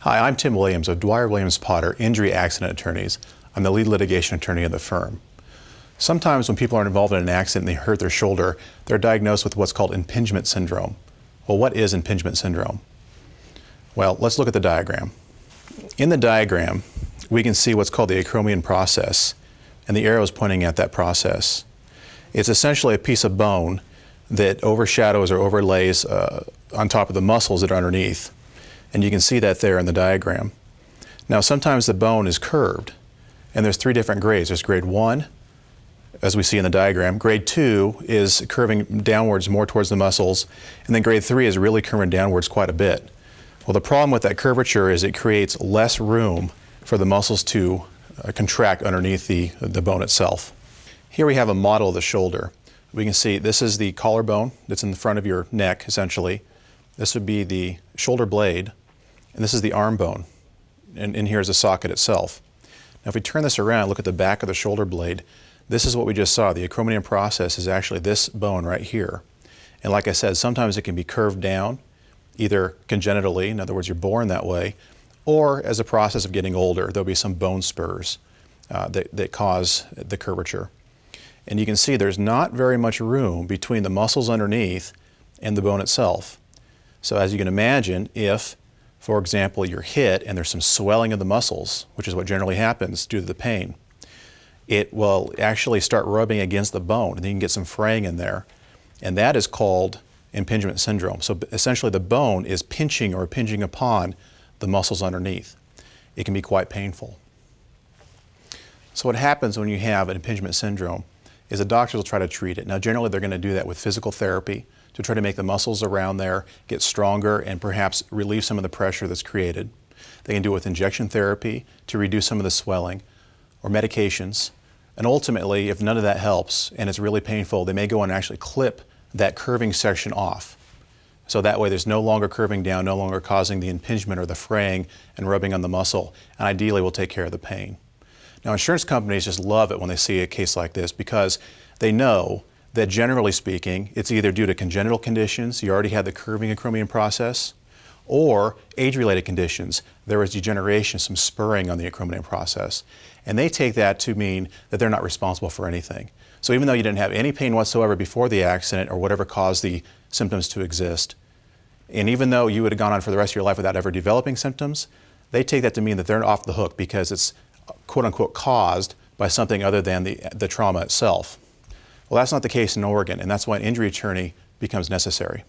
Hi, I'm Tim Williams of Dwyer Williams Potter, Injury Accident Attorneys. I'm the lead litigation attorney of the firm. Sometimes when people are involved in an accident and they hurt their shoulder, they're diagnosed with what's called impingement syndrome. Well, what is impingement syndrome? Well, let's look at the diagram. In the diagram, we can see what's called the Acromion Process, and the arrow is pointing at that process. It's essentially a piece of bone that overshadows or overlays on top of the muscles that are underneath. And you can see that there in the diagram. Now, sometimes the bone is curved, and there's three different grades. There's grade 1, as we see in the diagram. Grade 2 is curving downwards more towards the muscles, and then grade 3 is really curving downwards quite a bit. Well, the problem with that curvature is it creates less room for the muscles to contract underneath the bone itself. Here we have a model of the shoulder. We can see this is the collarbone that's in the front of your neck, essentially. This would be the shoulder blade, and this is the arm bone, and in here is the socket itself. Now if we turn this around, look at the back of the shoulder blade, this is what we just saw. The Acromion Process is actually this bone right here. And like I said, sometimes it can be curved down, either congenitally, in other words, you're born that way, or as a process of getting older, there'll be some bone spurs that cause the curvature. And you can see there's not very much room between the muscles underneath and the bone itself. So as you can imagine, if, for example, you're hit and there's some swelling of the muscles, which is what generally happens due to the pain, it will actually start rubbing against the bone, and then you can get some fraying in there. And that is called impingement syndrome. So essentially the bone is pinching or impinging upon the muscles underneath. It can be quite painful. So what happens when you have an impingement syndrome is the doctors will try to treat it. Now generally they're going to do that with physical therapy to try to make the muscles around there get stronger and perhaps relieve some of the pressure that's created. They can do it with injection therapy to reduce some of the swelling, or medications. And ultimately, if none of that helps and it's really painful, they may go and actually clip that curving section off. So that way there's no longer curving down, no longer causing the impingement or the fraying and rubbing on the muscle, and ideally will take care of the pain. Now insurance companies just love it when they see a case like this because they know that generally speaking, it's either due to congenital conditions, you already had the curving Acromion process, or age-related conditions. There was degeneration, some spurring on the Acromion process. And they take that to mean that they're not responsible for anything. So even though you didn't have any pain whatsoever before the accident or whatever caused the symptoms to exist, and even though you would have gone on for the rest of your life without ever developing symptoms, they take that to mean that they're off the hook because it's quote-unquote caused by something other than the trauma itself. Well, that's not the case in Oregon, and that's why an injury attorney becomes necessary.